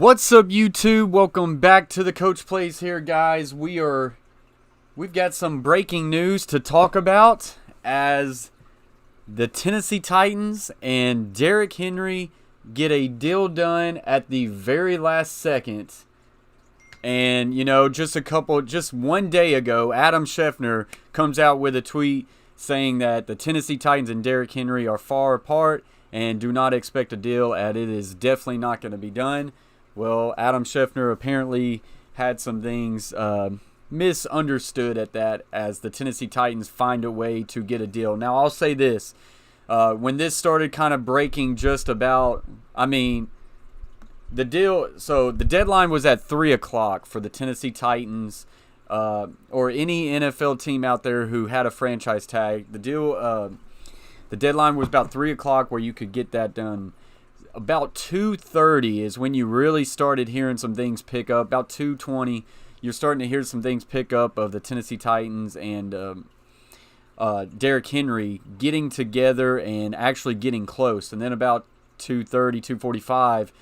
What's up, YouTube? Welcome back to the Coach Plays here, guys. We've got some breaking news to talk about as the Tennessee Titans and Derrick Henry get a deal done at the very last second. And, just one day ago, Adam Schefter comes out with a tweet saying that the Tennessee Titans and Derrick Henry are far apart and do not expect a deal, and it is definitely not going to be done. Well, Adam Schefter apparently had some things misunderstood at that as the Tennessee Titans find a way to get a deal. Now, I'll say this. When this started kind of breaking the deadline was at 3 o'clock for the Tennessee Titans or any NFL team out there who had a franchise tag. The deadline was about 3 o'clock where you could get that done. About 2:30 is when you really started hearing some things pick up. About 2:20, you're starting to hear some things pick up of the Tennessee Titans and Derrick Henry getting together and actually getting close. And then about 2:30, 2:45,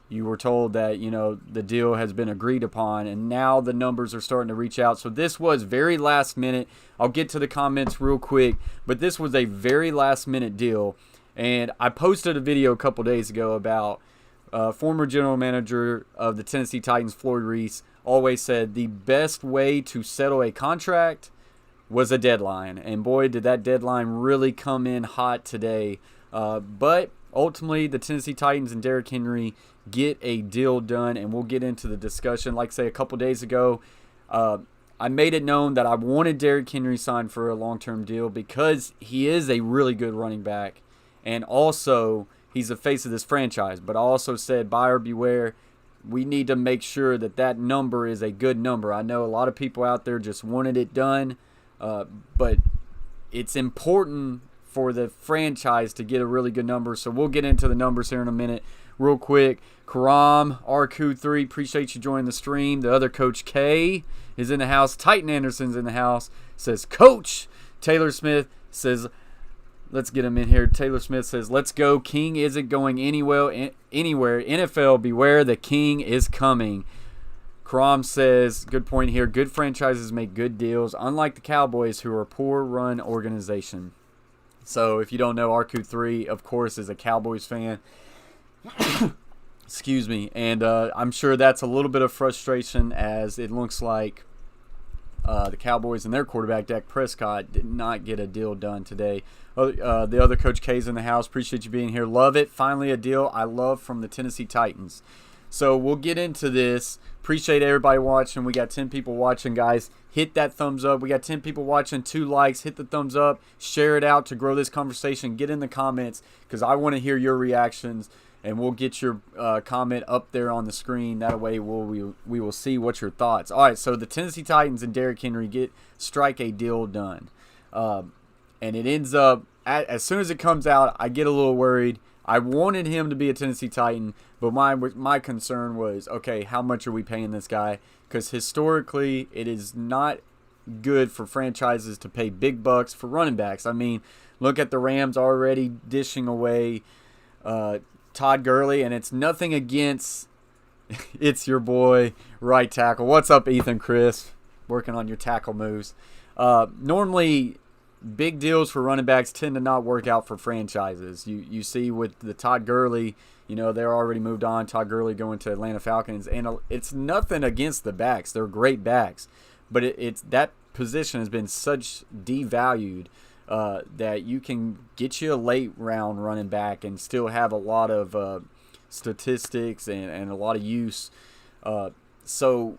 you were told that, the deal has been agreed upon, and now the numbers are starting to reach out. So this was very last minute. I'll get to the comments real quick, but this was a very last minute deal. And I posted a video a couple days ago about former general manager of the Tennessee Titans, Floyd Reese, always said the best way to settle a contract was a deadline. And boy, did that deadline really come in hot today. But ultimately, the Tennessee Titans and Derrick Henry get a deal done, and we'll get into the discussion. Like I say, a couple days ago, I made it known that I wanted Derrick Henry signed for a long-term deal because he is a really good running back. And also, he's the face of this franchise. But I also said, buyer beware. We need to make sure that number is a good number. I know a lot of people out there just wanted it done. But it's important for the franchise to get a really good number. So we'll get into the numbers here in a minute. Real quick, Karam, RQ3, appreciate you joining the stream. The other Coach K is in the house. Titan Anderson's in the house. Says, Coach. Taylor Smith says, let's get him in here. Taylor Smith says, let's go. King isn't going anywhere. NFL, beware, the King is coming. Karam says, good point here. Good franchises make good deals, unlike the Cowboys, who are a poor-run organization. So if you don't know, RQ3, of course, is a Cowboys fan. Excuse me. And I'm sure that's a little bit of frustration as it looks like the Cowboys and their quarterback, Dak Prescott, did not get a deal done today. The other Coach K's in the house. Appreciate you being here. Love it. Finally a deal I love from the Tennessee Titans. So we'll get into this. Appreciate everybody watching. We got 10 people watching, guys. Hit that thumbs up. We got 10 people watching, 2 likes. Hit the thumbs up. Share it out to grow this conversation. Get in the comments because I want to hear your reactions. And we'll get your comment up there on the screen. That way we will see what your thoughts. All right, so the Tennessee Titans and Derrick Henry strike a deal done. And it ends up, as soon as it comes out, I get a little worried. I wanted him to be a Tennessee Titan, but my concern was, okay, how much are we paying this guy? Because historically, it is not good for franchises to pay big bucks for running backs. I mean, look at the Rams already dishing away Todd Gurley, and it's nothing against it's your boy right tackle. What's up, Ethan Chris? Working on your tackle moves. Normally, big deals for running backs tend to not work out for franchises. You see with the Todd Gurley, they're already moved on. Todd Gurley going to Atlanta Falcons, and it's nothing against the backs. They're great backs, but it's that position has been such devalued that you can get you a late round running back and still have a lot of statistics and a lot of use. So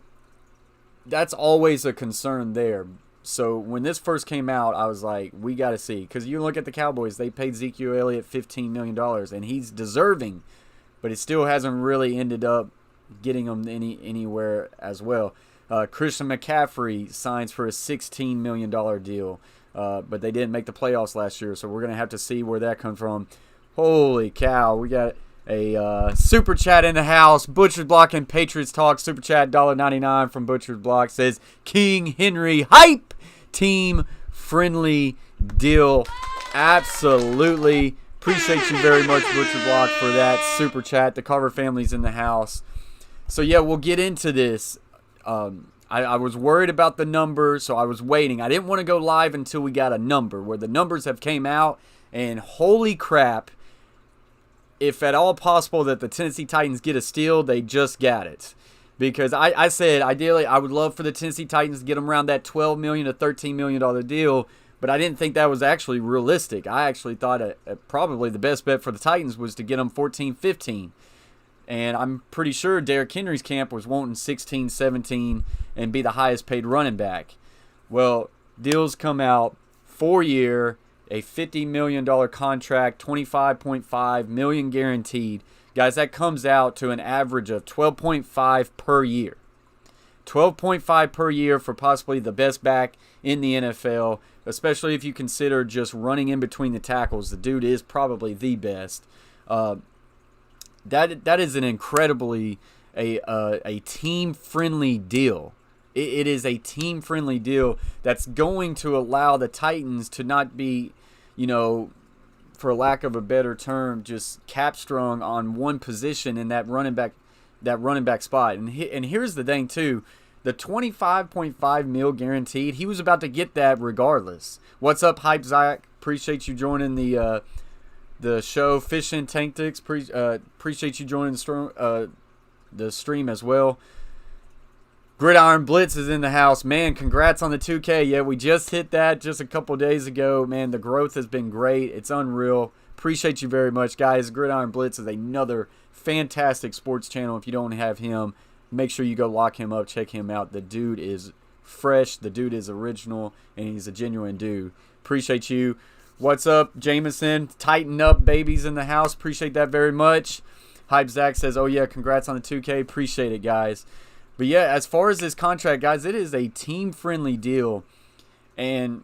that's always a concern there. So when this first came out, I was like, we got to see. Because you look at the Cowboys, they paid Ezekiel Elliott $15 million, and he's deserving. But it still hasn't really ended up getting him anywhere as well. Christian McCaffrey signs for a $16 million deal. But they didn't make the playoffs last year, so we're going to have to see where that comes from. Holy cow, we got a super chat in the house. Butcher's Block and Patriots Talk. Super chat $1.99 from Butcher's Block says, King Henry hype, team friendly deal. Absolutely. Appreciate you very much, Butcher Block, for that super chat. The Carver family's in the house. So yeah, we'll get into this. I was worried about the number, so I was waiting. I didn't want to go live until we got a number, where the numbers have came out, and holy crap, if at all possible that the Tennessee Titans get a steal, they just got it. Because I said, ideally, I would love for the Tennessee Titans to get them around that $12 million to $13 million deal, but I didn't think that was actually realistic. I actually thought probably the best bet for the Titans was to get them 14, 15. And I'm pretty sure Derrick Henry's camp was wanting 16, 17 and be the highest paid running back. Well, deals come out, 4-year, a $50 million contract, $25.5 million guaranteed. Guys, that comes out to an average of 12.5 per year. 12.5 per year for possibly the best back in the NFL, especially if you consider just running in between the tackles. The dude is probably the best. That is an incredibly a team-friendly deal. It is a team-friendly deal that's going to allow the Titans to not be, for lack of a better term, just cap-strung on one position in that running back spot. And here's the thing too, the $25.5 million guaranteed. He was about to get that regardless. What's up, Hype Zach? Appreciate you joining the show. Fishing Tactics. Appreciate you joining the stream as well. Gridiron Blitz is in the house. Man, congrats on the 2K. Yeah, we just hit that just a couple days ago. Man, the growth has been great. It's unreal. Appreciate you very much, guys. Gridiron Blitz is another fantastic sports channel. If you don't have him, make sure you go lock him up. Check him out. The dude is fresh. The dude is original, and he's a genuine dude. Appreciate you. What's up, Jameson? Tighten up, babies in the house. Appreciate that very much. Hype Zach says, oh, yeah, congrats on the 2K. Appreciate it, guys. But, yeah, as far as this contract, guys, it is a team-friendly deal. And,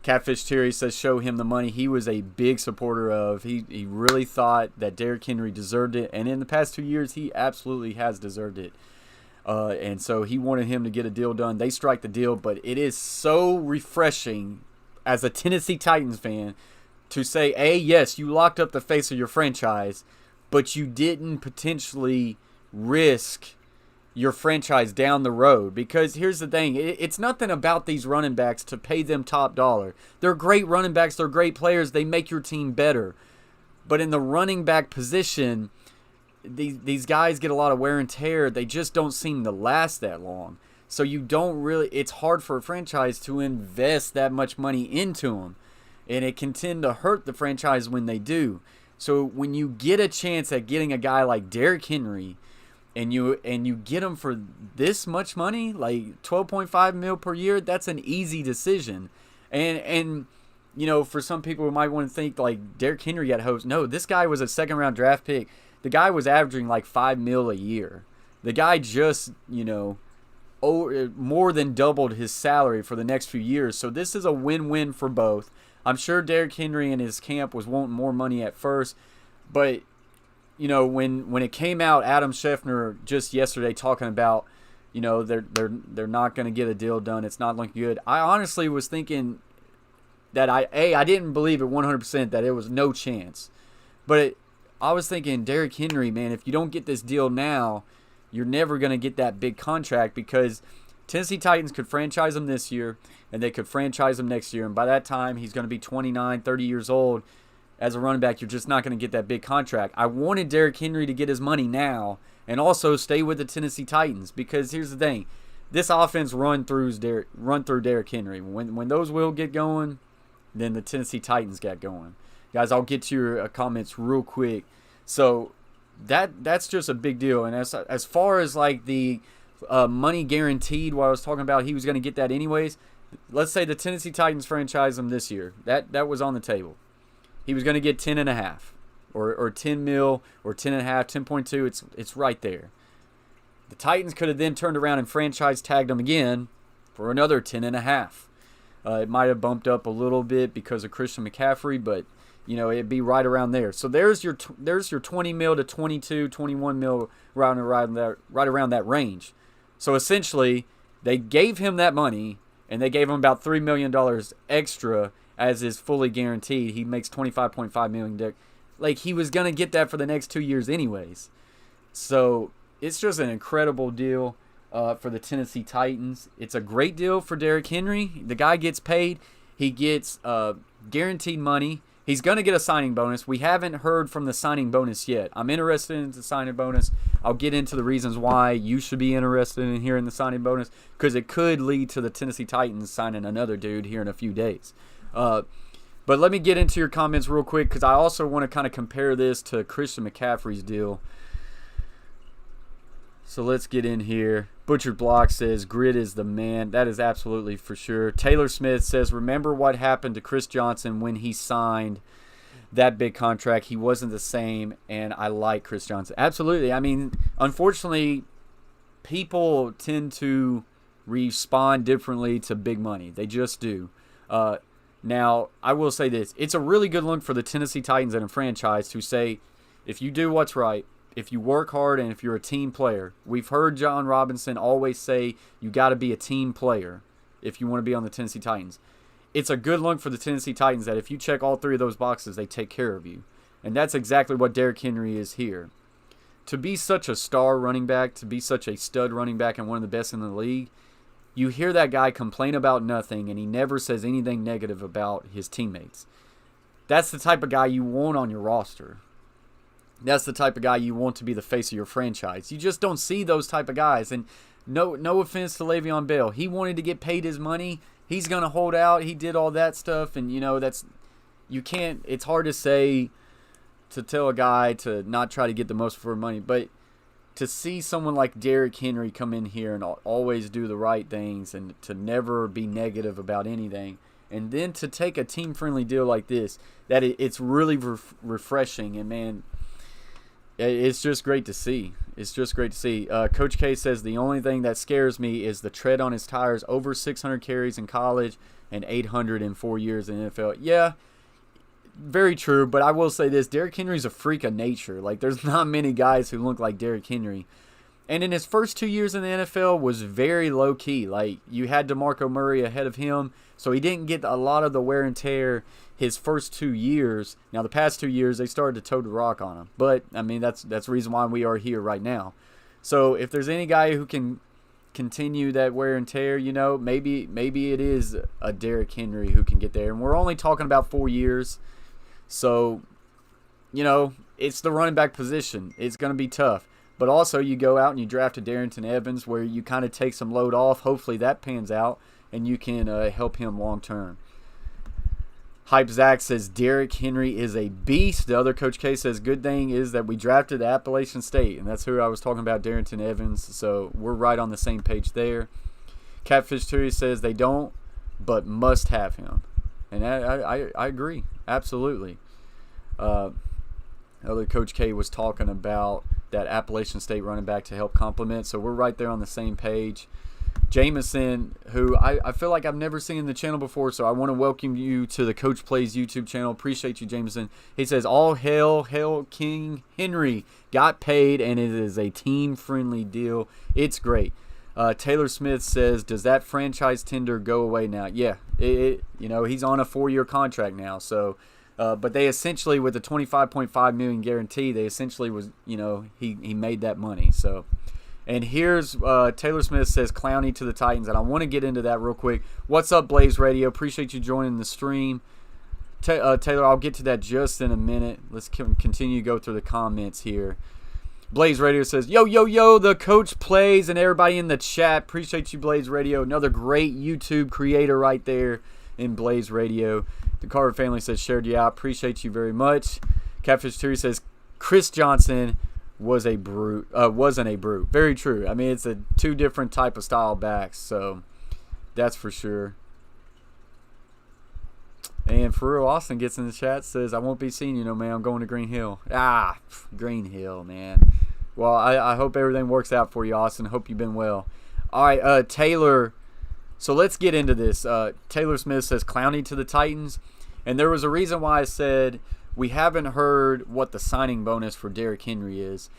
Catfish Terry says show him the money. He was a big supporter of. He really thought that Derrick Henry deserved it. And in the past 2 years, he absolutely has deserved it. And so he wanted him to get a deal done. They strike the deal. But it is so refreshing as a Tennessee Titans fan to say, yes, you locked up the face of your franchise, but you didn't potentially risk your franchise down the road. Because here's the thing, it's nothing about these running backs to pay them top dollar. They're great running backs, they're great players, they make your team better. But in the running back position, these guys get a lot of wear and tear. They just don't seem to last that long. So it's hard for a franchise to invest that much money into them. And it can tend to hurt the franchise when they do. So when you get a chance at getting a guy like Derrick Henry, and you get him for this much money, like $12.5 million per year, that's an easy decision. And for some people who might want to think like Derrick Henry got hosed. No, this guy was a second-round draft pick. The guy was averaging like $5 million a year. The guy just, more than doubled his salary for the next few years. So this is a win-win for both. I'm sure Derrick Henry and his camp was wanting more money at first, but when it came out, Adam Schefter just yesterday talking about, they're not going to get a deal done. It's not looking good. I honestly was thinking that I didn't believe it 100% that it was no chance. But I was thinking, Derrick Henry, man, if you don't get this deal now, you're never going to get that big contract, because Tennessee Titans could franchise him this year and they could franchise him next year. And by that time, he's going to be 29, 30 years old. As a running back, you're just not going to get that big contract. I wanted Derrick Henry to get his money now and also stay with the Tennessee Titans, because here's the thing. This offense run through Derrick Henry. When those will get going, then the Tennessee Titans got going. Guys, I'll get to your comments real quick. So that's just a big deal. And as far as like the money guaranteed, what I was talking about, he was going to get that anyways. Let's say the Tennessee Titans franchise him this year. That was on the table. He was going to get 10.5 or 10 mil or 10.5, 10.2. It's right there. The Titans could have then turned around and franchise tagged him again for another 10.5. It might have bumped up a little bit because of Christian McCaffrey, but it'd be right around there. So there's your 20 mil to 22, 21 mil right around that range. So essentially, they gave him that money and they gave him about $3 million extra as is fully guaranteed. He makes $25.5 million. Like, he was going to get that for the next 2 years anyways. So it's just an incredible deal for the Tennessee Titans. It's a great deal for Derrick Henry. The guy gets paid. He gets guaranteed money. He's going to get a signing bonus. We haven't heard from the signing bonus yet. I'm interested in the signing bonus. I'll get into the reasons why you should be interested in hearing the signing bonus, because it could lead to the Tennessee Titans signing another dude here in a few days. But let me get into your comments real quick, because I also want to kind of compare this to Christian McCaffrey's deal. So let's get in here. Butchered Block says, grit is the man. That is absolutely for sure. Taylor Smith says, remember what happened to Chris Johnson when he signed that big contract. He wasn't the same, and I like Chris Johnson. Absolutely. I mean, unfortunately, people tend to respond differently to big money. They just do. Now, I will say this. It's a really good look for the Tennessee Titans and a franchise to say, if you do what's right, if you work hard, and if you're a team player. We've heard John Robinson always say you got to be a team player if you want to be on the Tennessee Titans. It's a good look for the Tennessee Titans that if you check all three of those boxes, they take care of you. And that's exactly what Derrick Henry is here. To be such a star running back, to be such a stud running back and one of the best in the league, you hear that guy complain about nothing, and he never says anything negative about his teammates. That's the type of guy you want on your roster. That's the type of guy you want to be the face of your franchise. You just don't see those type of guys. And no offense to Le'Veon Bell. He wanted to get paid his money. He's going to hold out. He did all that stuff. And, it's hard to say, to tell a guy to not try to get the most for money. But to see someone like Derrick Henry come in here and always do the right things and to never be negative about anything, and then to take a team-friendly deal like this, it's really refreshing. And, man, it's just great to see. It's just great to see. Coach K says the only thing that scares me is the tread on his tires. Over 600 carries in college and 800 in 4 years in the NFL. Yeah, very true. But I will say this. Derrick Henry's a freak of nature. Like, there's not many guys who look like Derrick Henry. And in his first 2 years in the NFL was very low-key. Like, you had DeMarco Murray ahead of him, so he didn't get a lot of the wear and tear his first 2 years. Now, the past 2 years, they started to toe the rock on him. But, I mean, that's the reason why we are here right now. So, if there's any guy who can continue that wear and tear, maybe it is a Derrick Henry who can get there. And we're only talking about 4 years. So, it's the running back position. It's going to be tough. But also, you go out and you draft a Darrington Evans where you kind of take some load off. Hopefully that pans out, and you can help him long term. Hype Zach says Derrick Henry is a beast. The other Coach K says good thing is that we drafted Appalachian State, and that's who I was talking about, Darrington Evans. So we're right on the same page there. Catfish Theory says they don't, but must have him, and I agree absolutely. Other Coach K was talking about that Appalachian State running back to help complement. So we're right there on the same page. Jameson, who I feel like I've never seen in the channel before, so I want to welcome you to the Coach Plays YouTube channel. Appreciate you, Jameson. He says, all hail King Henry. Got paid, and it is a team-friendly deal. It's great. Taylor Smith says, does that franchise tender go away now? Yeah, he's on a 4-year contract now, so... but they essentially, with the $25.5 million guarantee, they essentially was, he made that money. So, and here's Taylor Smith says Clowney to the Titans, and I want to get into that real quick. What's up, Blaze Radio? Appreciate you joining the stream. Taylor, I'll get to that just in a minute. Let's continue to go through the comments here. Blaze Radio says, yo, the Coach Plays, and everybody in the chat. Appreciate you, Blaze Radio. Another great YouTube creator right there in Blaze Radio. The Carter family says, shared you out. Appreciate you very much. Catfish Theory says, Chris Johnson wasn't a brute. Very true. I mean, it's a two different type of style backs, so that's for sure. And for real, Austin gets in the chat, says, I won't be seeing you, man. I'm going to Green Hill. Green Hill, man. Well, I hope everything works out for you, Austin. Hope you've been well. All right, Taylor. So let's get into this. Taylor Smith says Clowney to the Titans. And there was a reason why I said we haven't heard what the signing bonus for Derrick Henry is.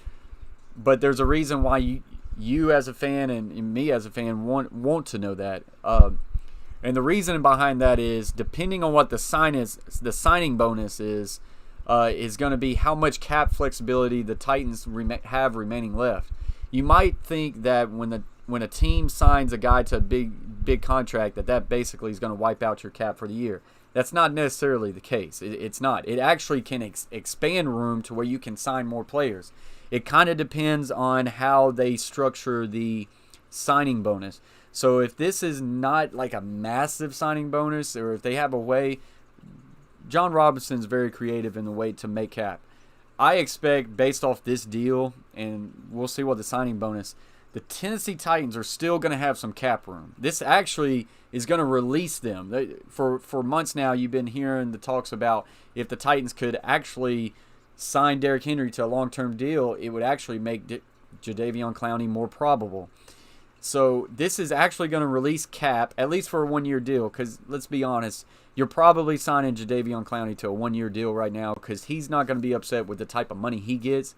But there's a reason why you as a fan and me as a fan want to know that. And the reason behind that is, depending on what the signing bonus is, is going to be how much cap flexibility the Titans have remaining left. You might think that when a team signs a guy to a big contract, that basically is going to wipe out your cap for the year. That's not necessarily the case. It's not. It actually can expand room to where you can sign more players. It kind of depends on how they structure the signing bonus. So if this is not like a massive signing bonus, or if they have a way, John Robinson's very creative in the way to make cap. I expect, based off this deal, and we'll see what the signing bonus, the Tennessee Titans are still going to have some cap room. This actually is going to release them. For months now, you've been hearing the talks about if the Titans could actually sign Derrick Henry to a long-term deal, it would actually make Jadeveon Clowney more probable. So this is actually going to release cap, at least for a one-year deal, because let's be honest, you're probably signing Jadeveon Clowney to a one-year deal right now because he's not going to be upset with the type of money he gets.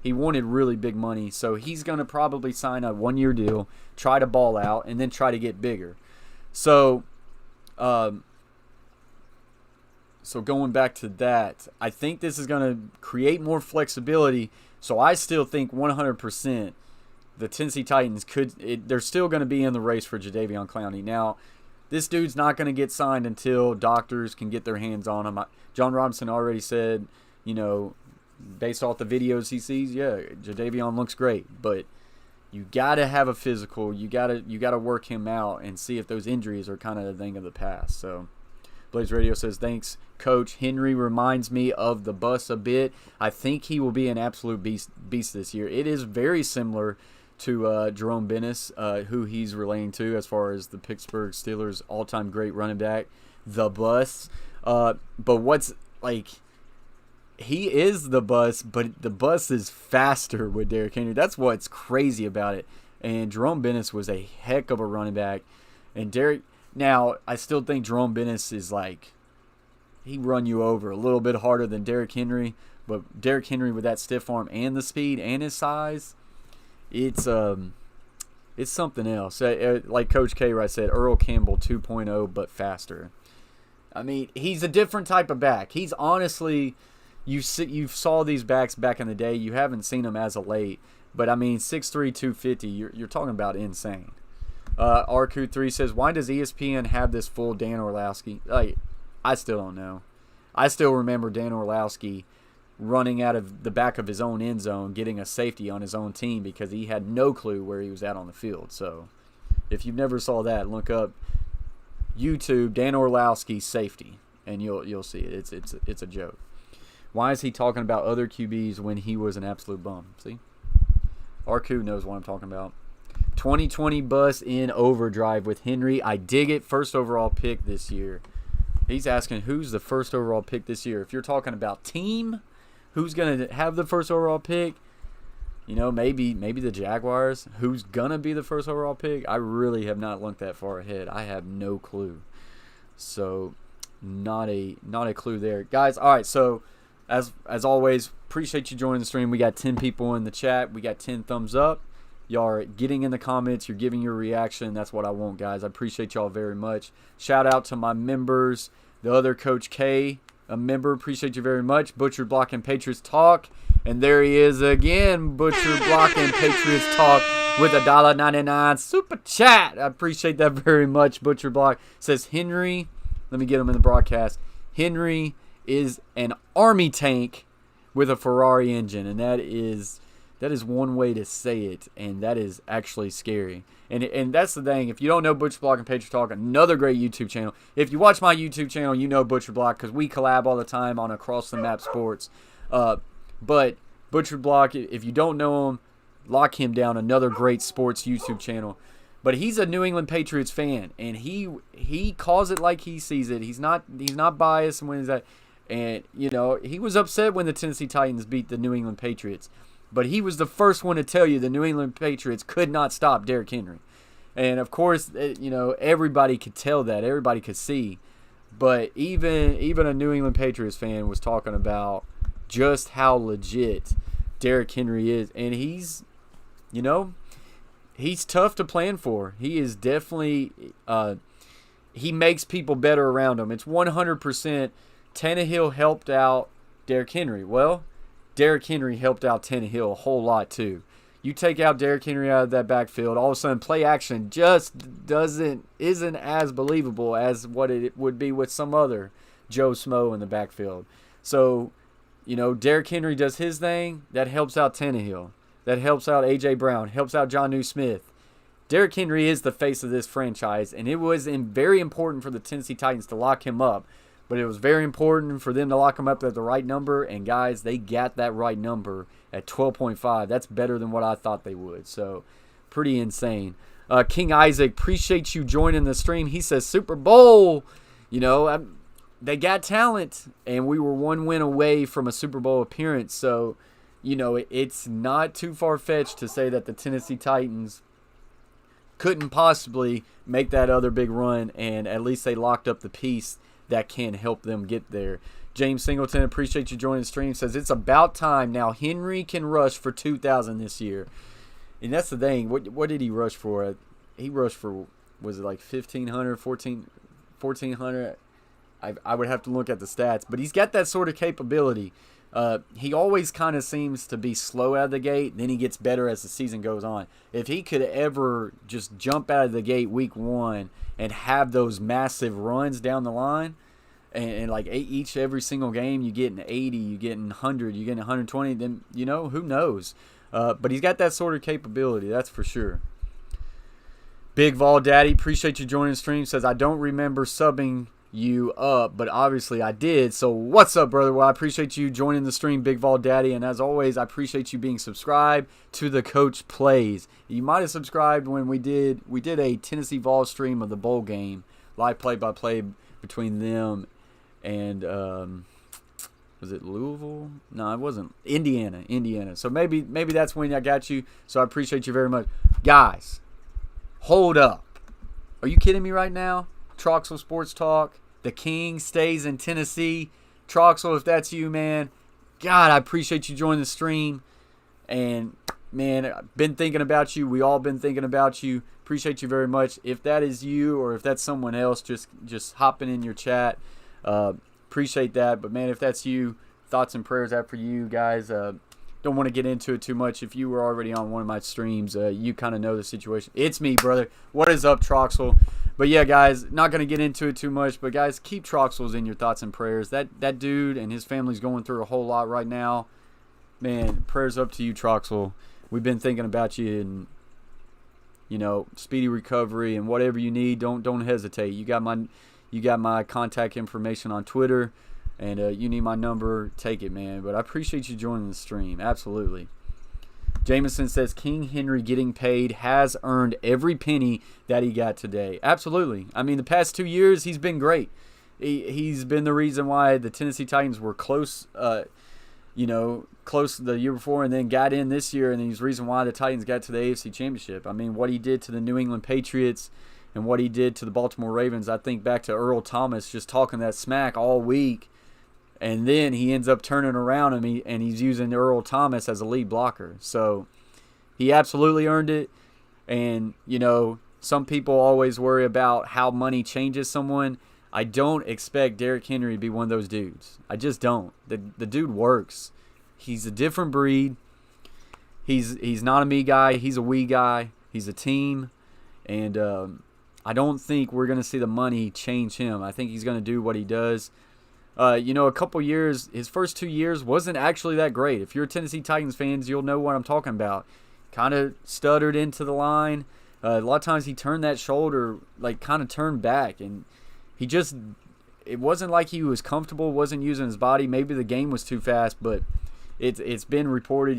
He wanted really big money, so he's going to probably sign a one-year deal, try to ball out, and then try to get bigger. So going back to that, I think this is going to create more flexibility. So I still think 100% the Tennessee Titans they're still going to be in the race for Jadeveon Clowney. Now, this dude's not going to get signed until doctors can get their hands on him. John Robinson already said, based off the videos he sees, yeah, Jadeveon looks great, but you got to have a physical. You got to work him out and see if those injuries are kind of a thing of the past. So Blaze Radio says, thanks, Coach. Henry reminds me of the bus a bit. I think he will be an absolute beast this year. It is very similar to Jerome Bennis, who he's relating to as far as the Pittsburgh Steelers' all-time great running back, the bus. But what's he is the bus, but the bus is faster with Derrick Henry. That's what's crazy about it. And Jerome Bennis was a heck of a running back. And now I still think Jerome Bennis is he run you over a little bit harder than Derrick Henry. But Derrick Henry with that stiff arm and the speed and his size, it's something else. Like Coach K right said, Earl Campbell 2.0 but faster. I mean, he's a different type of back. He's honestly, you saw these backs back in the day. You haven't seen them as of late. But I mean, 6'3", 250, you're talking about insane. RQ3 says, why does ESPN have this full Dan Orlovsky? I still don't know. I still remember Dan Orlovsky running out of the back of his own end zone, getting a safety on his own team because he had no clue where he was at on the field. So if you've never saw that, look up YouTube Dan Orlovsky safety, and you'll see it. It's a joke. Why is he talking about other QBs when he was an absolute bum? See, RQ knows what I'm talking about. 2020 bus in overdrive with Henry. I dig it. First overall pick this year. He's asking who's the first overall pick this year. If you're talking about team, who's going to have the first overall pick? Maybe the Jaguars. Who's going to be the first overall pick? I really have not looked that far ahead. I have no clue. So, not a clue there. Guys, all right, so as always, appreciate you joining the stream. We got 10 people in the chat. We got 10 thumbs up. Y'all are getting in the comments. You're giving your reaction. That's what I want, guys. I appreciate y'all very much. Shout out to my members. The other Coach K, a member. Appreciate you very much. Butcher Block and Patriots Talk. And there he is again. Butcher Block and Patriots Talk with $1.99 super chat. I appreciate that very much. Butcher Block says Henry. Let me get him in the broadcast. Henry is an army tank with a Ferrari engine. And that is one way to say it, and that is actually scary. And that's the thing. If you don't know Butcher Block and Patriot Talk, another great YouTube channel. If you watch my YouTube channel, you know Butcher Block because we collab all the time on Across the Map Sports. But Butcher Block, if you don't know him, lock him down. Another great sports YouTube channel. But he's a New England Patriots fan, and he calls it like he sees it. He's not biased when he's that. And he was upset when the Tennessee Titans beat the New England Patriots. But he was the first one to tell you the New England Patriots could not stop Derrick Henry. And, of course, everybody could tell that. Everybody could see. But even a New England Patriots fan was talking about just how legit Derrick Henry is. And he's tough to plan for. He is definitely he makes people better around him. It's 100%. Tannehill helped out Derrick Henry. Well, Derrick Henry helped out Tannehill a whole lot too. You take out Derrick Henry out of that backfield, all of a sudden play action just isn't as believable as what it would be with some other Joe Smo in the backfield. So, Derrick Henry does his thing, that helps out Tannehill. That helps out A.J. Brown, helps out Jonnu Smith. Derrick Henry is the face of this franchise, and it was very important for the Tennessee Titans to lock him up. But it was very important for them to lock him up at the right number, and guys, they got that right number at 12.5. That's better than what I thought they would. So, pretty insane. King Isaac, appreciate you joining the stream. He says Super Bowl. They got talent, and we were one win away from a Super Bowl appearance. So, it's not too far-fetched to say that the Tennessee Titans couldn't possibly make that other big run, and at least they locked up the piece that can help them get there. James Singleton, appreciate you joining the stream, says it's about time now. Henry can rush for 2,000 this year. And that's the thing. What did he rush for? He rushed for, was it like 1,500, 1,400? I would have to look at the stats. But he's got that sort of capability. He always kind of seems to be slow out of the gate. Then he gets better as the season goes on. If he could ever just jump out of the gate week one and have those massive runs down the line, and like every single game you get an 80, you get an 100, you get an 120, then, who knows. But he's got that sort of capability, that's for sure. Big Vol Daddy, appreciate you joining the stream, says, I don't remember subbing you up, but obviously I did. So what's up, brother? Well, I appreciate you joining the stream, Big Vol Daddy, and as always, I appreciate you being subscribed to the Coach Plays. You might have subscribed when we did a Tennessee Vol stream of the bowl game, live play-by-play between them and was it Louisville? No, it wasn't. Indiana. So maybe that's when I got you. So I appreciate you very much, guys. Hold up. Are you kidding me right now? Troxel Sports Talk. The King stays in Tennessee. Troxel, if that's you, man, God, I appreciate you joining the stream. And, man, I've been thinking about you. We all been thinking about you. Appreciate you very much. If that is you or if that's someone else, just hopping in your chat. Appreciate that. But, man, if that's you, thoughts and prayers out for you guys. Don't want to get into it too much. If you were already on one of my streams, you kind of know the situation. It's me, brother. What is up, Troxel? But yeah, guys, not going to get into it too much. But guys, keep Troxels in your thoughts and prayers. That dude and his family's going through a whole lot right now. Man, prayers up to you, Troxel. We've been thinking about you, and speedy recovery and whatever you need. Don't hesitate. You got my contact information on Twitter, and you need my number. Take it, man. But I appreciate you joining the stream. Absolutely. Jameson says King Henry getting paid has earned every penny that he got today. Absolutely. I mean, the past 2 years, he's been great. He's been the reason why the Tennessee Titans were close, close the year before and then got in this year, and he's the reason why the Titans got to the AFC Championship. I mean, what he did to the New England Patriots and what he did to the Baltimore Ravens, I think back to Earl Thomas just talking that smack all week. And then he ends up turning around and he's using Earl Thomas as a lead blocker. So he absolutely earned it. And, some people always worry about how money changes someone. I don't expect Derrick Henry to be one of those dudes. I just don't. The dude works. He's a different breed. He's not a me guy. He's a we guy. He's a team. And I don't think we're going to see the money change him. I think he's going to do what he does. A couple years, his first 2 years wasn't actually that great. If you're Tennessee Titans fans, you'll know what I'm talking about. Kind of stuttered into the line. A lot of times he turned that shoulder, kind of turned back. And it wasn't like he was comfortable, wasn't using his body. Maybe the game was too fast, but it's been reported,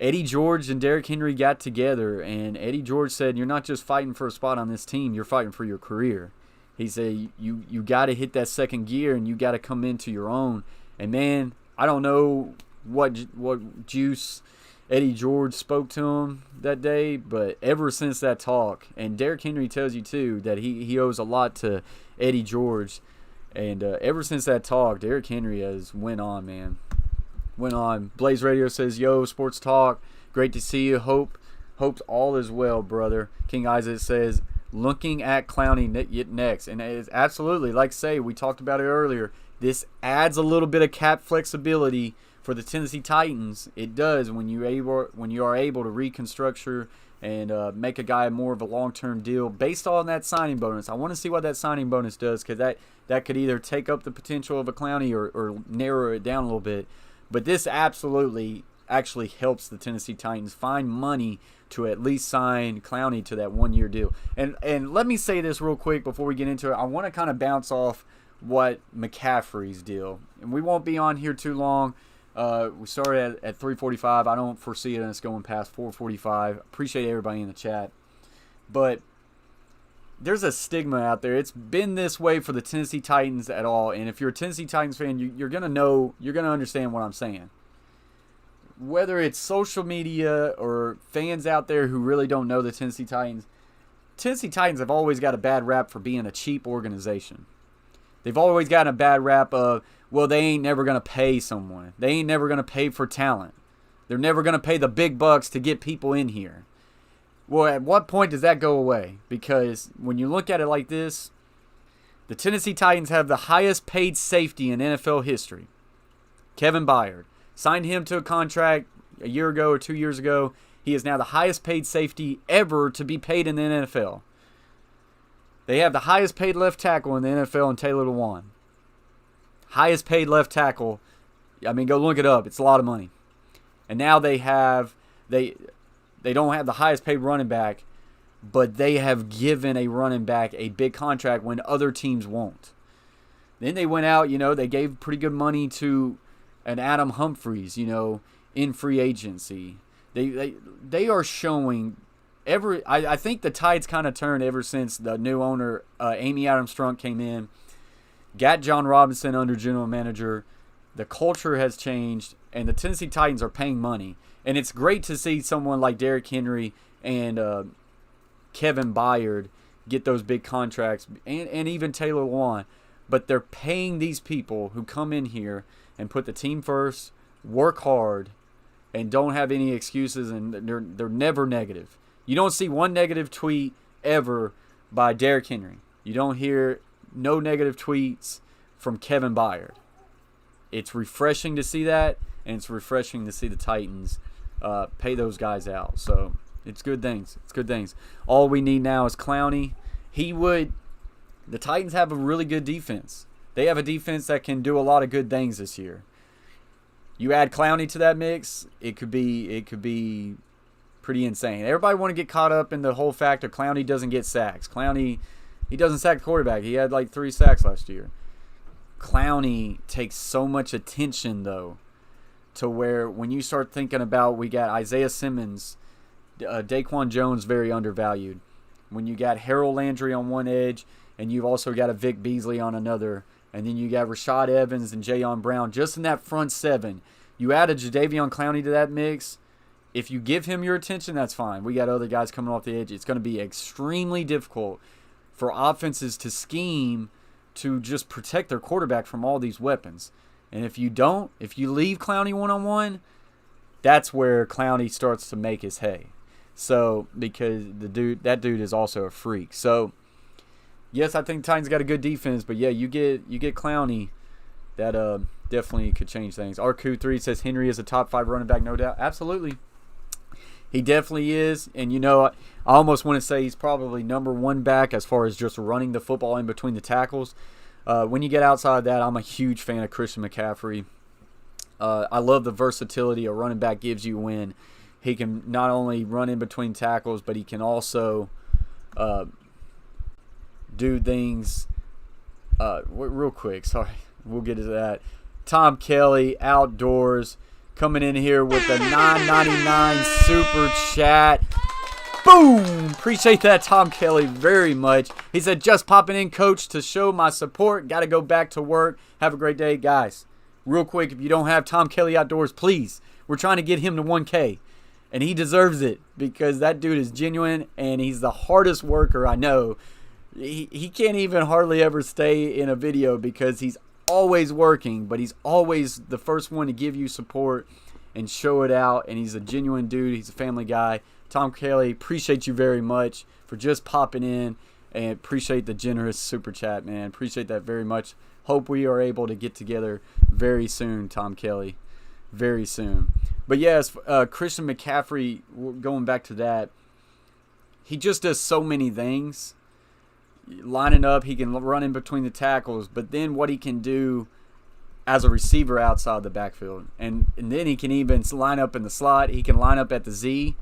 Eddie George and Derrick Henry got together, and Eddie George said, you're not just fighting for a spot on this team, you're fighting for your career. He said, you got to hit that second gear and you got to come into your own. And, man, I don't know what juice Eddie George spoke to him that day, but ever since that talk, and Derrick Henry tells you, too, that he owes a lot to Eddie George. And ever since that talk, Derrick Henry has went on, man. Went on. Blaze Radio says, yo, Sports Talk, great to see you. Hope all is well, brother. King Isaac says, looking at Clowney next. And it's absolutely, like I say, we talked about it earlier. This adds a little bit of cap flexibility for the Tennessee Titans. It does when you are able to reconstructure and make a guy more of a long-term deal based on that signing bonus. I want to see what that signing bonus does, because that could either take up the potential of a Clowney or narrow it down a little bit. But this absolutely actually helps the Tennessee Titans find money to at least sign Clowney to that one-year deal. And let me say this real quick before we get into it. I want to kind of bounce off what McCaffrey's deal. And we won't be on here too long. We started at 3:45. I don't foresee us going past 4:45. Appreciate everybody in the chat. But there's a stigma out there. It's been this way for the Tennessee Titans at all. And if you're a Tennessee Titans fan, you're going to understand what I'm saying. Whether it's social media or fans out there who really don't know the Tennessee Titans have always got a bad rap for being a cheap organization. They've always gotten a bad rap of, well, they ain't never going to pay someone. They ain't never going to pay for talent. They're never going to pay the big bucks to get people in here. Well, at what point does that go away? Because when you look at it like this, the Tennessee Titans have the highest paid safety in NFL history. Kevin Byard. Signed him to a contract a year ago or 2 years ago. He is now the highest paid safety ever to be paid in the NFL. They have the highest paid left tackle in the NFL in Taylor Lewan. Highest paid left tackle. I mean, go look it up. It's a lot of money. And now they don't have the highest paid running back, but they have given a running back a big contract when other teams won't. Then they went out, they gave pretty good money to an Adam Humphries, in free agency. They are showing I think the tide's kind of turned ever since the new owner, Amy Adams Strunk, came in, got John Robinson under general manager. The culture has changed, and the Tennessee Titans are paying money. And it's great to see someone like Derrick Henry and Kevin Byard get those big contracts, and even Taylor Lewan. But they're paying these people who come in here and put the team first, work hard, and don't have any excuses, and they're never negative. You don't see one negative tweet ever by Derrick Henry. You don't hear no negative tweets from Kevin Byard. It's refreshing to see that, and it's refreshing to see the Titans pay those guys out. So it's good things. It's good things. All we need now is Clowney. The Titans have a really good defense. They have a defense that can do a lot of good things this year. You add Clowney to that mix, it could be pretty insane. Everybody want to get caught up in the whole fact of Clowney doesn't get sacks. Clowney, he doesn't sack the quarterback. He had like 3 sacks last year. Clowney takes so much attention, though, to where when you start thinking about, we got Isaiah Simmons, Daquan Jones very undervalued. When you got Harold Landry on one edge, and you've also got a Vic Beasley on another, and then you got Rashad Evans and Jayon Brown just in that front 7. You add a Jadeveon Clowney to that mix. If you give him your attention, that's fine. We got other guys coming off the edge. It's going to be extremely difficult for offenses to scheme to just protect their quarterback from all these weapons. And if you leave Clowney one-on-one, that's where Clowney starts to make his hay. So, because that dude is also a freak. So, yes, I think Titans got a good defense, but yeah, you get Clowney, that definitely could change things. RQ3 says Henry is a top 5 running back, no doubt. Absolutely. He definitely is. And, I almost want to say he's probably number 1 back as far as just running the football in between the tackles. When you get outside that, I'm a huge fan of Christian McCaffrey. I love the versatility a running back gives you when he can not only run in between tackles, but he can also do things. Real quick, sorry, we'll get to that. Tom Kelly, Outdoors, coming in here with the $9.99 super chat. Boom! Appreciate that, Tom Kelly, very much. He said, just popping in, coach, to show my support. Got to go back to work. Have a great day, guys. Real quick, if you don't have Tom Kelly Outdoors, please. We're trying to get him to 1K. And he deserves it because that dude is genuine and he's the hardest worker I know. He can't even hardly ever stay in a video because he's always working, but he's always the first one to give you support and show it out. And he's a genuine dude. He's a family guy. Tom Kelly, appreciate you very much for just popping in. And appreciate the generous super chat, man. Appreciate that very much. Hope we are able to get together very soon, Tom Kelly. Very soon. But yes, Christian McCaffrey, going back to that, he just does so many things. Lining up, he can run in between the tackles, but then what he can do as a receiver outside the backfield. And then he can even line up in the slot. He can line up at the Z.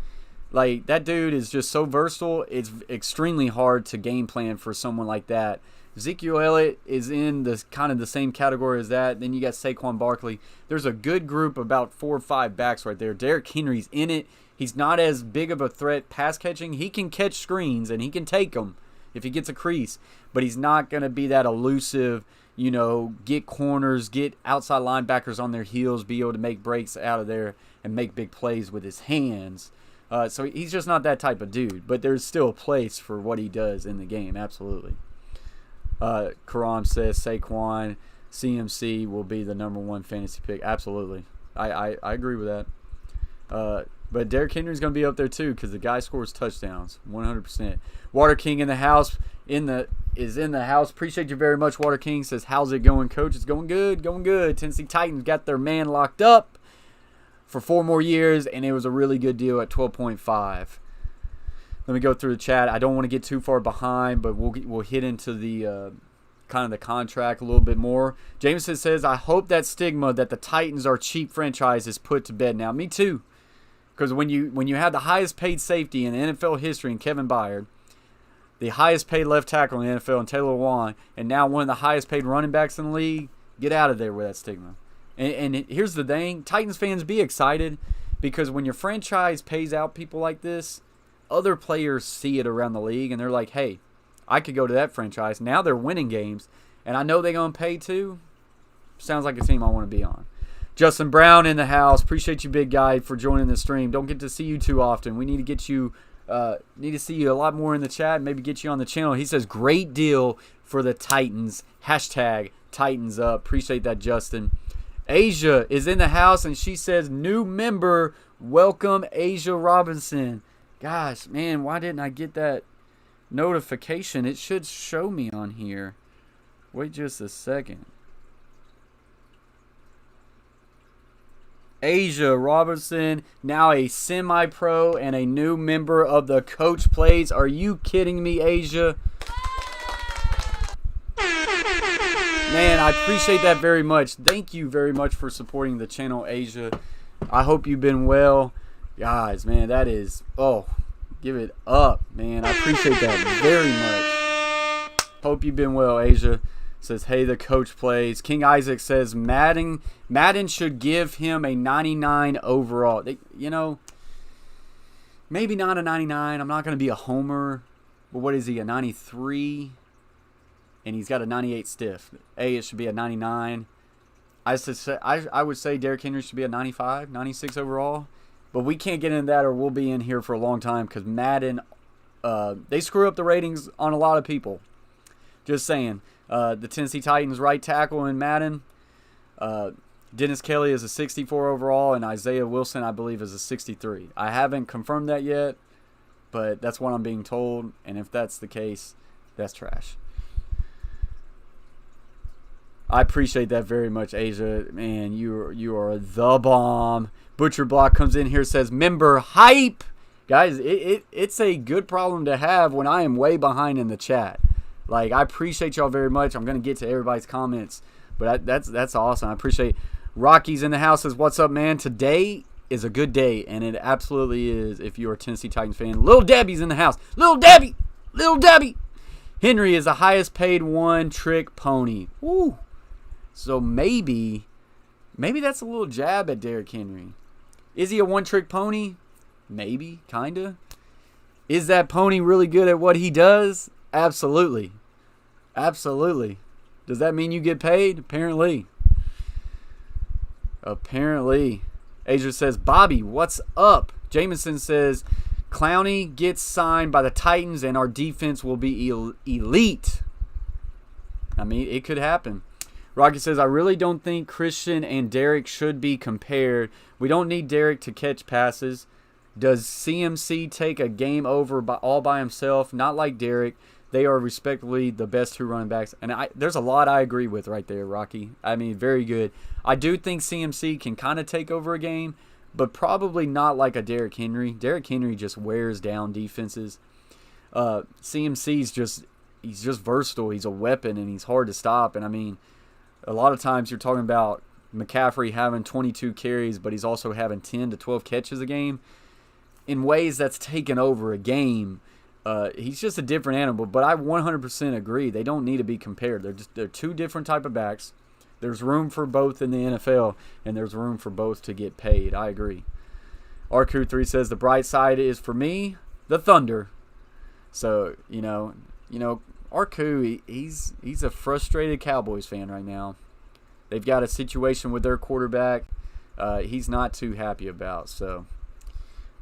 Like, that dude is just so versatile. It's extremely hard to game plan for someone like that. Ezekiel Elliott is in the kind of the same category as that. Then you got Saquon Barkley. There's a good group, about 4 or 5 backs right there. Derrick Henry's in it. He's not as big of a threat pass catching. He can catch screens and he can take them if he gets a crease. But he's not going to be that elusive, get corners, get outside linebackers on their heels, be able to make breaks out of there and make big plays with his hands. So he's just not that type of dude. But there's still a place for what he does in the game, absolutely. Karam says Saquon, CMC will be the number 1 fantasy pick. Absolutely. I agree with that. But Derrick Henry's going to be up there too because the guy scores touchdowns, 100%. Water King in the house, is in the house. Appreciate you very much, Water King. Says, how's it going, Coach? It's going good, going good. Tennessee Titans got their man locked up for 4 more years, and it was a really good deal at 12.5. Let me go through the chat. I don't want to get too far behind, but we'll hit into the kind of the contract a little bit more. Jameson says, I hope that stigma that the Titans are cheap franchise is put to bed now. Me too. Because when you have the highest paid safety in NFL history in Kevin Byard, the highest paid left tackle in the NFL in Taylor Lewan, and now one of the highest paid running backs in the league, get out of there with that stigma. And here's the thing, Titans fans, be excited, because when your franchise pays out people like this, other players see it around the league, and they're like, hey, I could go to that franchise. Now they're winning games, and I know they're going to pay too. Sounds like a team I want to be on. Justin Brown in the house. Appreciate you, big guy, for joining the stream. Don't get to see you too often. We need to get you, see you a lot more in the chat and maybe get you on the channel. He says, great deal for the Titans. Hashtag Titans up. Appreciate that, Justin. Asia is in the house, and she says, new member, welcome, Asia Robinson. Gosh, man, why didn't I get that notification? It should show me on here. Wait just a second. Asia Robinson, now a semi-pro and a new member of the Coach Plays. Are you kidding me, Asia? Man, I appreciate that very much. Thank you very much for supporting the channel, Asia. I hope you've been well. Guys, man, that is, give it up, man. I appreciate that very much. Hope you've been well, Asia. Says, hey, the Coach Plays. King Isaac says, Madden should give him a 99 overall. Maybe not a 99. I'm not going to be a homer. But what is he, a 93? And he's got a 98 stiff. It should be a 99. I would say Derrick Henry should be a 95, 96 overall. But we can't get into that, or we'll be in here for a long time, because Madden, they screw up the ratings on a lot of people. Just saying. The Tennessee Titans right tackle in Madden, Dennis Kelly is a 64 overall, and Isaiah Wilson, I believe, is a 63. I haven't confirmed that yet, but that's what I'm being told, and if that's the case, that's trash. I appreciate that very much, Asia. Man, you are the bomb. Butcher Block comes in here, says, member hype. Guys, it's a good problem to have when I am way behind in the chat. Like, I appreciate y'all very much. I'm going to get to everybody's comments, but that's awesome. I appreciate Rocky's in the house. Says, what's up, man? Today is a good day, and it absolutely is if you're a Tennessee Titans fan. Little Debbie's in the house. Little Debbie. Henry is the highest paid one-trick pony. Woo. So maybe that's a little jab at Derrick Henry. Is he a one-trick pony? Maybe, kind of. Is that pony really good at what he does? Absolutely. Does that mean you get paid? Apparently. Asia says, Bobby, what's up? Jameson says, Clowney gets signed by the Titans and our defense will be elite. I mean, it could happen. Rocky says, I really don't think Christian and Derrick should be compared. We don't need Derrick to catch passes. Does CMC take a game over all by himself? Not like Derrick. They are respectively the best 2 running backs. And there's a lot I agree with right there, Rocky. I mean, very good. I do think CMC can kind of take over a game, but probably not like a Derrick Henry. Derrick Henry just wears down defenses. CMC's he's just versatile. He's a weapon, and he's hard to stop. And, I mean, a lot of times you're talking about McCaffrey having 22 carries, but he's also having 10 to 12 catches a game. In ways that's taken over a game. He's just a different animal, but I 100% agree. They don't need to be compared. They're 2 different type of backs. There's room for both in the NFL, and there's room for both to get paid. I agree. RQ3 says the bright side is, for me, the Thunder. So, you know, RQ, he's a frustrated Cowboys fan right now. They've got a situation with their quarterback he's not too happy about, so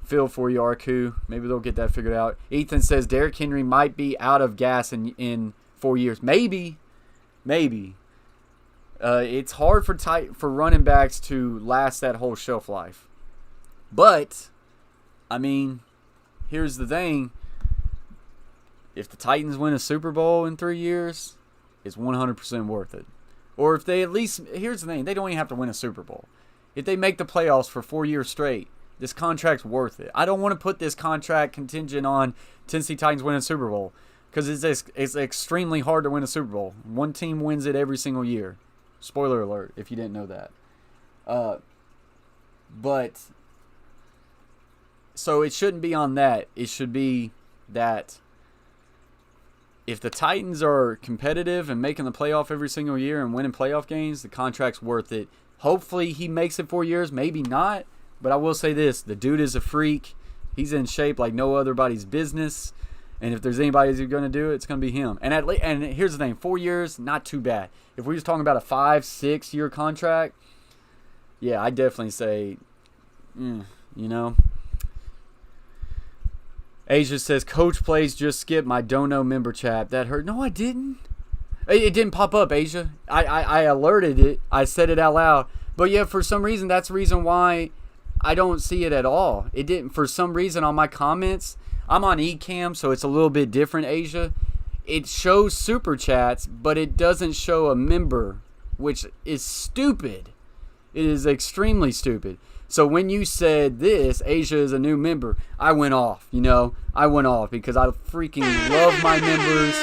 feel for you, RQ. Maybe they'll get that figured out. Ethan says Derrick Henry might be out of gas in 4 years. Maybe. It's hard for running backs to last that whole shelf life. But, I mean, here's the thing. If the Titans win a Super Bowl in 3 years, it's 100% worth it. Or if they at least, here's the thing, they don't even have to win a Super Bowl. If they make the playoffs for 4 years straight, this contract's worth it. I don't want to put this contract contingent on Tennessee Titans winning a Super Bowl because it's extremely hard to win a Super Bowl. One team wins it every single year. Spoiler alert, if you didn't know that. But, so it shouldn't be on that. It should be that if the Titans are competitive and making the playoff every single year and winning playoff games, the contract's worth it. Hopefully he makes it 4 years, maybe not. But I will say this, the dude is a freak. He's in shape like no other body's business. And if there's anybody who's going to do it, it's going to be him. And here's the thing, 4 years, not too bad. If we're just talking about a 5-6 year contract, yeah, I definitely say, you know. Asia says, Coach Plays just skipped my Dono member chat. That hurt. No, I didn't. It didn't pop up, Asia. I alerted it. I said it out loud. But yeah, for some reason, that's the reason why I don't see it at all. It didn't. For some reason, on my comments, I'm on eCam, so it's a little bit different, Asia. It shows super chats, but it doesn't show a member, which is stupid. It is extremely stupid. So when you said this, Asia is a new member, I went off, I went off because I freaking love my members,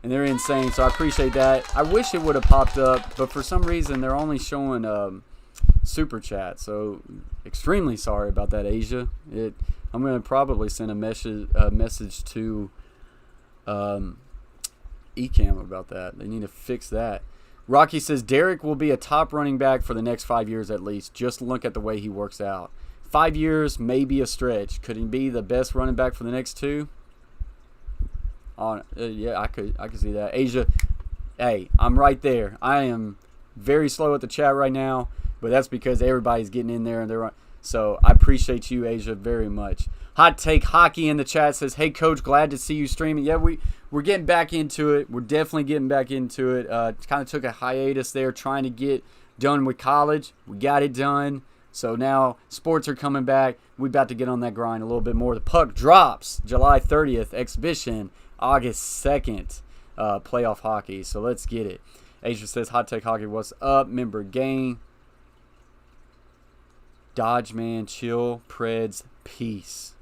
and they're insane, so I appreciate that. I wish it would have popped up, but for some reason they're only showing super chat, so extremely sorry about that, Asia. I'm going to probably send a message to Ecamm about that. They need to fix that. Rocky says, Derrick will be a top running back for the next 5 years at least. Just look at the way he works out. 5 years may be a stretch. Could he be the best running back for the next 2? Yeah, I could see that. Asia, hey, I'm right there. I am very slow at the chat right now, but that's because everybody's getting in there and they're so I appreciate you, Asia, very much. Hot Take Hockey in the chat says, hey, Coach, glad to see you streaming. Yeah, we're getting back into it. We're definitely getting back into it. Kind of took a hiatus there trying to get done with college. We got it done. So now sports are coming back. We're about to get on that grind a little bit more. The puck drops July 30th, exhibition, August 2nd, playoff hockey. So let's get it. Asia says, Hot Take Hockey, what's up? Member gang. Dodge man, chill, Preds, peace.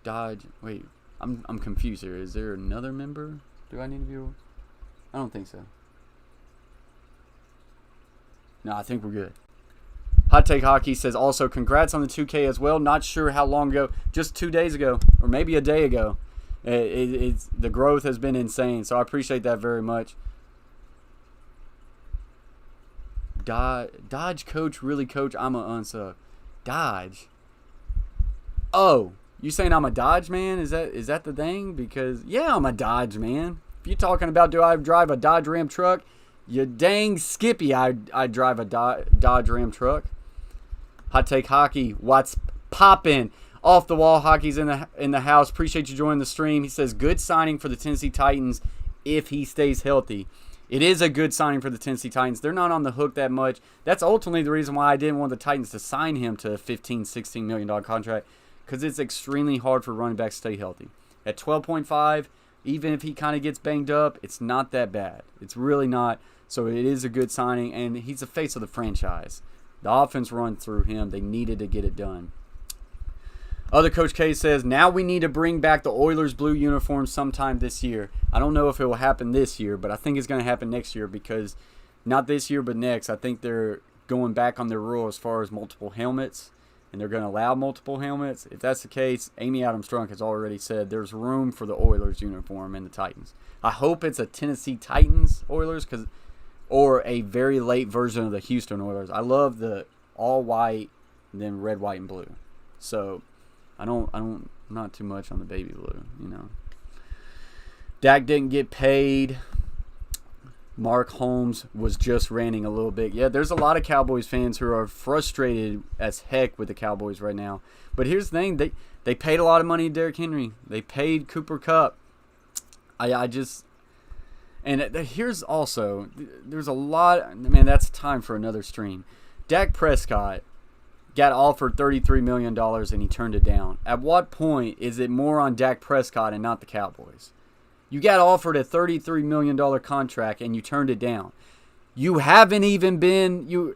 Dodge. Wait, I'm confused here. Is there another member? Do I need to be? I don't think so. No, I think we're good. Hot Take Hockey says also congrats on the 2K as well. Not sure how long ago, just 2 days ago, or maybe a day ago. It's the growth has been insane, so I appreciate that very much. Dodge coach, really coach, I'm a unsub. Dodge. Oh, you saying I'm a Dodge man? Is that the thing? Because yeah, I'm a Dodge man. If you're talking about do I drive a Dodge Ram truck, you dang skippy, I drive a Dodge Ram truck. Hot Take Hockey, what's poppin'? Off the wall hockey's in the house. Appreciate you joining the stream. He says good signing for the Tennessee Titans if he stays healthy. It is a good signing for the Tennessee Titans. They're not on the hook that much. That's ultimately the reason why I didn't want the Titans to sign him to a $15, $16 million contract, because it's extremely hard for running backs to stay healthy. At 12.5, even if he kind of gets banged up, it's not that bad. It's really not. So it is a good signing, and he's the face of the franchise. The offense run through him. They needed to get it done. Other Coach K says, now we need to bring back the Oilers blue uniform sometime this year. I don't know if it will happen this year, but I think it's going to happen next year because not this year but next. I think they're going back on their rule as far as multiple helmets, and they're going to allow multiple helmets. If that's the case, Amy Adams-Strunk has already said there's room for the Oilers uniform and the Titans. I hope it's a Tennessee Titans Oilers or a very late version of the Houston Oilers. I love the all white and then red, white, and blue. So not too much on the baby blue, you know. Dak didn't get paid. Mark Holmes was just ranting a little bit. Yeah, there's a lot of Cowboys fans who are frustrated as heck with the Cowboys right now. But here's the thing. They paid a lot of money to Derrick Henry. They paid Cooper Kupp. Here's also, there's a lot, man, that's time for another stream. Dak Prescott got offered $33 million and he turned it down. At what point is it more on Dak Prescott and not the Cowboys? You got offered a $33 million contract and you turned it down. You haven't even been,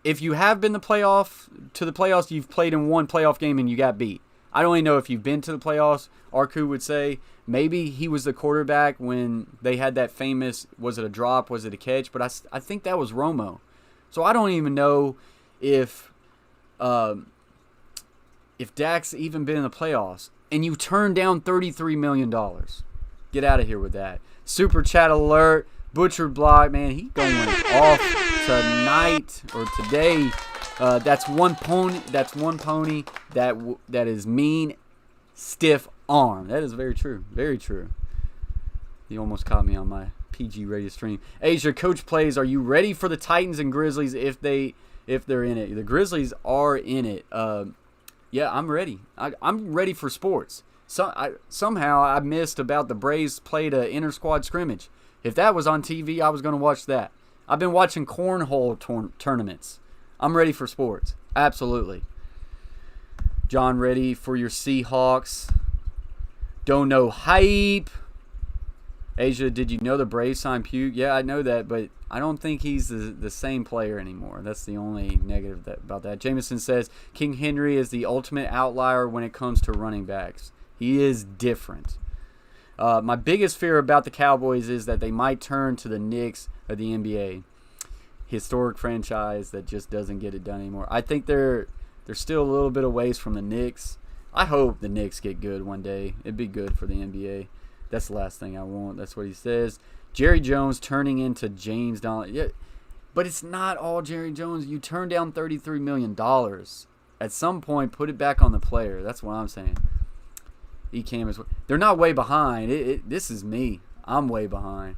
if you have been to the playoffs, you've played in one playoff game and you got beat. I don't even know if you've been to the playoffs. Arku would say maybe he was the quarterback when they had that famous, was it a drop, was it a catch? But I think that was Romo. So I don't even know if Dak's even been in the playoffs. And you turned down $33 million. Get out of here with that. Super chat alert. Butcher Block, man, he going off tonight or today. That's one pony. That's one pony that is mean, stiff arm. That is very true. Very true. He almost caught me on my PG radio stream. Asia, coach plays. Are you ready for the Titans and Grizzlies if they're in it? The Grizzlies are in it. Yeah, I'm ready. I'm ready for sports. Somehow I missed about the Braves played an inter-squad scrimmage. If that was on TV, I was going to watch that. I've been watching cornhole tournaments. I'm ready for sports. Absolutely. John, ready for your Seahawks. Don't know hype. Asia, did you know the Braves signed Pugh? Yeah, I know that, but I don't think he's the same player anymore. That's the only negative about that. Jameson says, King Henry is the ultimate outlier when it comes to running backs. He is different. My biggest fear about the Cowboys is that they might turn to the Knicks of the NBA. Historic franchise that just doesn't get it done anymore. I think they're still a little bit of ways from the Knicks. I hope the Knicks get good one day. It'd be good for the NBA. That's the last thing I want. That's what he says. Jerry Jones turning into James Donald. Yeah, but it's not all Jerry Jones. You turn down $33 million. At some point, put it back on the player. That's what I'm saying. Ecam is. They're not way behind. This is me. I'm way behind.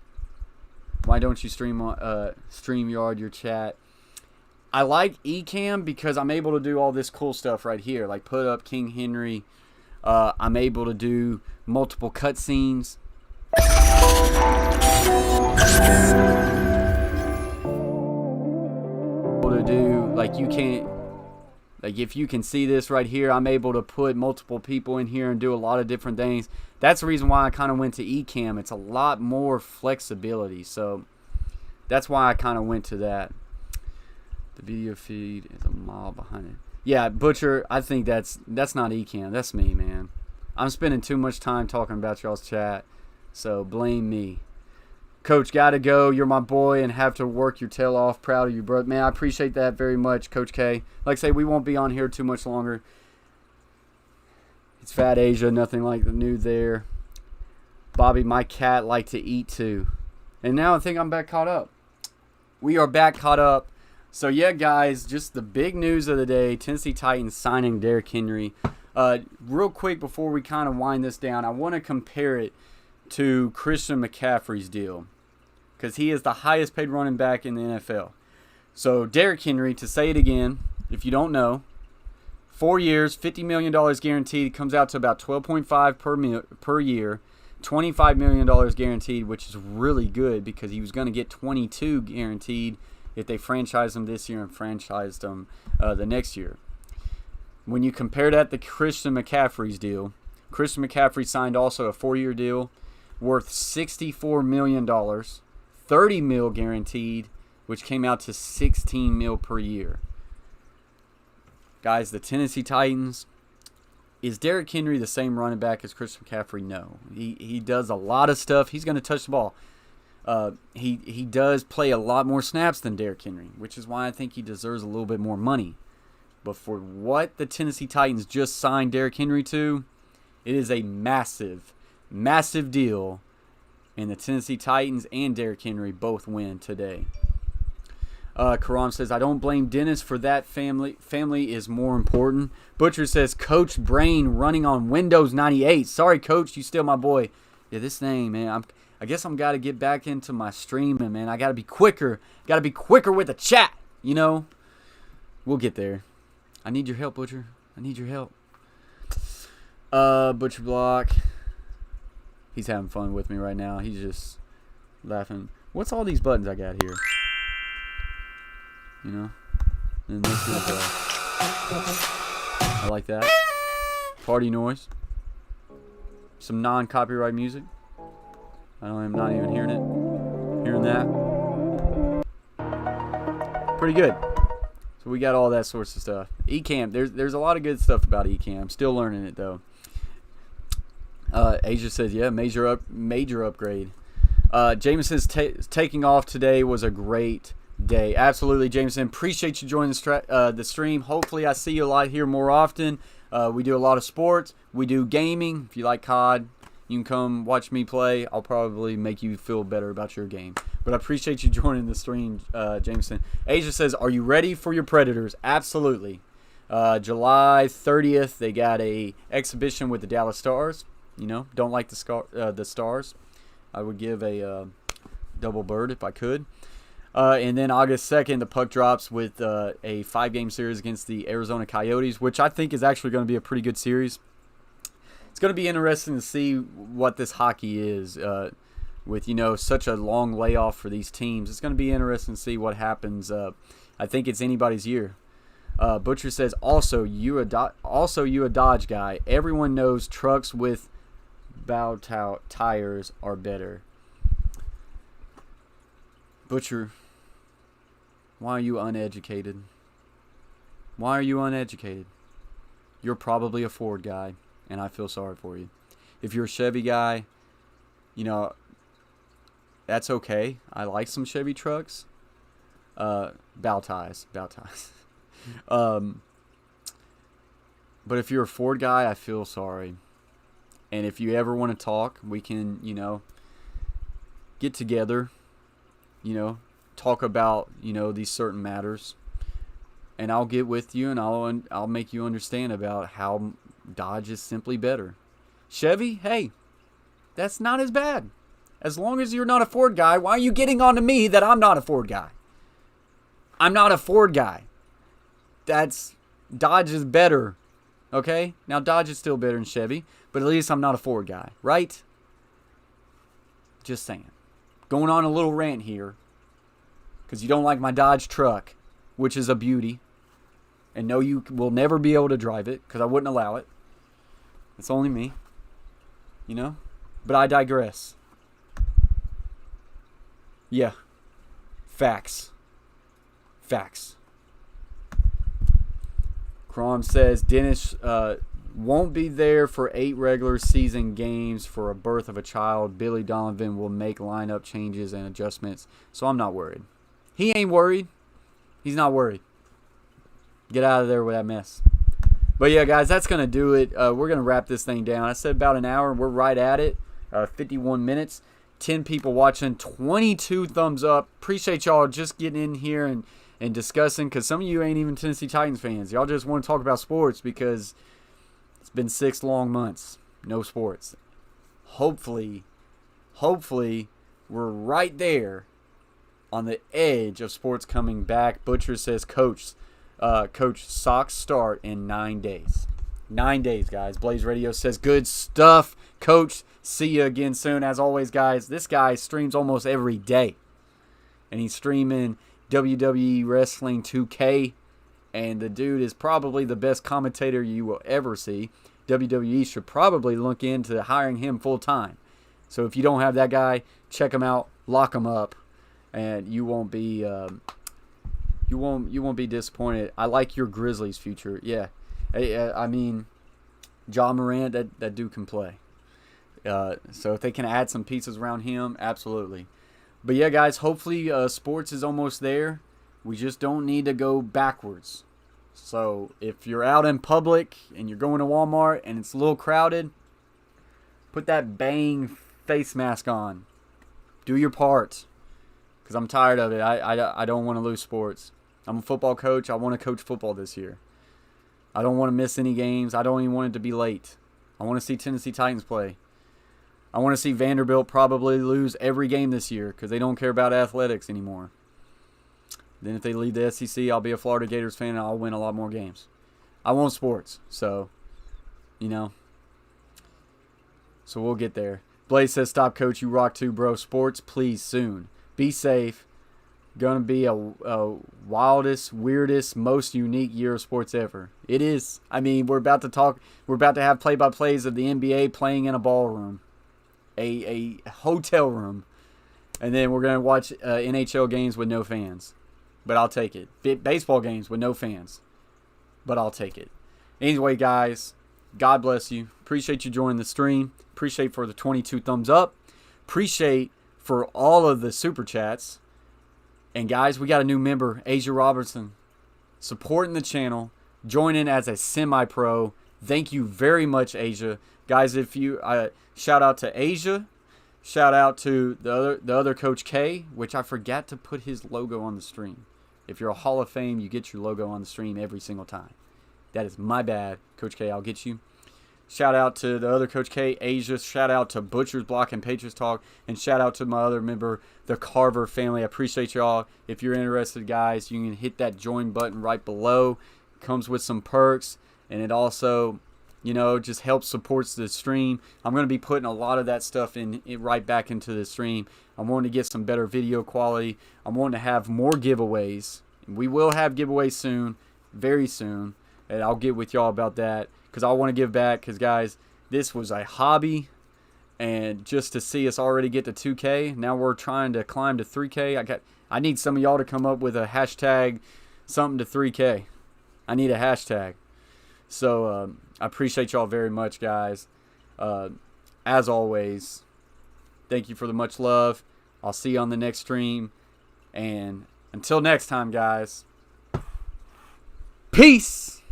Why don't you StreamYard your chat? I like Ecamm because I'm able to do all this cool stuff right here, like put up King Henry. I'm able to do multiple cutscenes. Able to do if you can see this right here, I'm able to put multiple people in here and do a lot of different things. That's the reason why I kind of went to Ecamm. It's a lot more flexibility, so that's why I kind of went to that. The video feed is a mile behind it. Yeah, Butcher, I think that's not Ecamm. That's me, man. I'm spending too much time talking about y'all's chat, so blame me. Coach, gotta go. You're my boy and have to work your tail off. Proud of you, bro. Man, I appreciate that very much, Coach K. Like I say, we won't be on here too much longer. It's Fat Asia, nothing like the new there. Bobby, my cat like to eat too. And now I think I'm back caught up. We are back caught up. So, yeah, guys, just the big news of the day, Tennessee Titans signing Derrick Henry. Real quick before we kind of wind this down, I want to compare it to Christian McCaffrey's deal because he is the highest paid running back in the NFL. So, Derrick Henry, to say it again, if you don't know, 4 years, $50 million guaranteed, comes out to about $12.5 per year, $25 million guaranteed, which is really good because he was going to get $22 guaranteed if they franchised him this year and franchised him the next year. when you compare that to Christian McCaffrey's deal, Christian McCaffrey signed also a 4-year deal worth $64 million, $30 million guaranteed, which came out to $16 million per year. Guys, the Tennessee Titans, is Derrick Henry the same running back as Christian McCaffrey? No. He does a lot of stuff. He's going to touch the ball. He does play a lot more snaps than Derrick Henry, which is why I think he deserves a little bit more money. But for what the Tennessee Titans just signed Derrick Henry to, it is a massive, massive deal. And the Tennessee Titans and Derrick Henry both win today. Karam says, I don't blame Dennis for that. Family is more important. Butcher says, Coach Brain running on Windows 98. Sorry, Coach, you still my boy. Yeah, this thing, man. I guess I'm got to get back into my streaming, man. I got to be quicker. Got to be quicker with the chat, you know. We'll get there. I need your help, Butcher. I need your help. Butcher Block. He's having fun with me right now. He's just laughing. What's all these buttons I got here? You know, and this is I like that. Party noise. Some non-copyright music. I'm not even hearing it. Hearing that. Pretty good. So we got all that sorts of stuff. Ecamm. There's a lot of good stuff about Ecamm. Still learning it though. Asia says, yeah, major upgrade. Jameson's taking off today was a great day. Absolutely, Jameson. Appreciate you joining the stream. Hopefully I see you a lot here more often. We do a lot of sports. We do gaming. If you like COD, you can come watch me play. I'll probably make you feel better about your game. But I appreciate you joining the stream, Jameson. Asia says, are you ready for your Predators? Absolutely. July 30th, they got a exhibition with the Dallas Stars. You know, don't like the Stars. I would give a double bird if I could. And then August 2nd, the puck drops with a 5-game series against the Arizona Coyotes, which I think is actually going to be a pretty good series. It's going to be interesting to see what this hockey is with, you know, such a long layoff for these teams. It's going to be interesting to see what happens. I think it's anybody's year. Butcher says, also you a Dodge guy. Everyone knows trucks with bow tires are better. Butcher, why are you uneducated? Why are you uneducated? You're probably a Ford guy, and I feel sorry for you. If you're a Chevy guy, you know, that's okay. I like some Chevy trucks. Bow ties. But if you're a Ford guy, I feel sorry. And if you ever want to talk, we can, you know, get together, you know, talk about, you know, these certain matters. And I'll get with you and I'll make you understand about how Dodge is simply better. Chevy, hey, that's not as bad. As long as you're not a Ford guy, why are you getting on to me that I'm not a Ford guy? I'm not a Ford guy. Dodge is better. Okay? Now, Dodge is still better than Chevy, but at least I'm not a Ford guy, right? Just saying. Going on a little rant here because you don't like my Dodge truck, which is a beauty. And no, you will never be able to drive it because I wouldn't allow it. It's only me. You know? But I digress. Yeah. Facts. Crom says Dennis won't be there for 8 regular season games for a birth of a child. Billy Donovan will make lineup changes and adjustments, so I'm not worried. He ain't worried. He's not worried. Get out of there with that mess. But yeah, guys, that's going to do it. We're going to wrap this thing down. I said about an hour. We're right at it. 51 minutes. 10 people watching. 22 thumbs up. Appreciate y'all just getting in here and discussing, because some of you ain't even Tennessee Titans fans. Y'all just want to talk about sports because it's been 6 long months. No sports. Hopefully, we're right there on the edge of sports coming back. Butcher says, Coach, Sox start in 9 days. 9 days, guys. Blaze Radio says, good stuff, Coach. See you again soon. As always, guys, this guy streams almost every day. And he's streaming WWE Wrestling 2K and the dude is probably the best commentator you will ever see. WWE should probably look into hiring him full time. So if you don't have that guy, check him out, lock him up, and you won't be disappointed. I like your Grizzlies future. Yeah, I mean, Ja Morant, that dude can play. So if they can add some pieces around him, absolutely. But yeah, guys, hopefully sports is almost there. We just don't need to go backwards. So if you're out in public and you're going to Walmart and it's a little crowded, put that bang face mask on. Do your part. Because I'm tired of it. I don't want to lose sports. I'm a football coach. I want to coach football this year. I don't want to miss any games. I don't even want it to be late. I want to see Tennessee Titans play. I want to see Vanderbilt probably lose every game this year because they don't care about athletics anymore. Then if they leave the SEC, I'll be a Florida Gators fan and I'll win a lot more games. I want sports, so, So we'll get there. Blaze says, stop, coach. You rock too, bro. Sports, please, soon. Be safe. Gonna be a wildest, weirdest, most unique year of sports ever. It is. I mean, we're about to have play-by-plays of the NBA playing in a ballroom. A hotel room. And then we're going to watch NHL games with no fans. But I'll take it. Baseball games with no fans. But I'll take it. Anyway, guys, God bless you. Appreciate you joining the stream. Appreciate for the 22 thumbs up. Appreciate for all of the super chats. And guys, we got a new member, Asia Robertson, supporting the channel, joining as a semi-pro. Thank you very much, Asia. Guys, if you shout out to Asia, shout out to the other Coach K, which I forgot to put his logo on the stream. If you're a Hall of Fame, you get your logo on the stream every single time. That is my bad, Coach K. I'll get you. Shout out to the other Coach K, Asia. Shout out to Butcher's Block and Patriots Talk. And shout out to my other member, the Carver family. I appreciate y'all. If you're interested, guys, you can hit that join button right below. It comes with some perks. And it also, just helps supports the stream. I'm going to be putting a lot of that stuff right back into the stream. I'm wanting to get some better video quality. I'm wanting to have more giveaways. We will have giveaways soon, very soon. And I'll get with y'all about that. Because I want to give back. Because, guys, this was a hobby. And just to see us already get to 2K. Now we're trying to climb to 3K. I need some of y'all to come up with a hashtag something to 3K. I need a hashtag. So, I appreciate y'all very much, guys. As always, thank you for the much love. I'll see you on the next stream. And until next time, guys. Peace!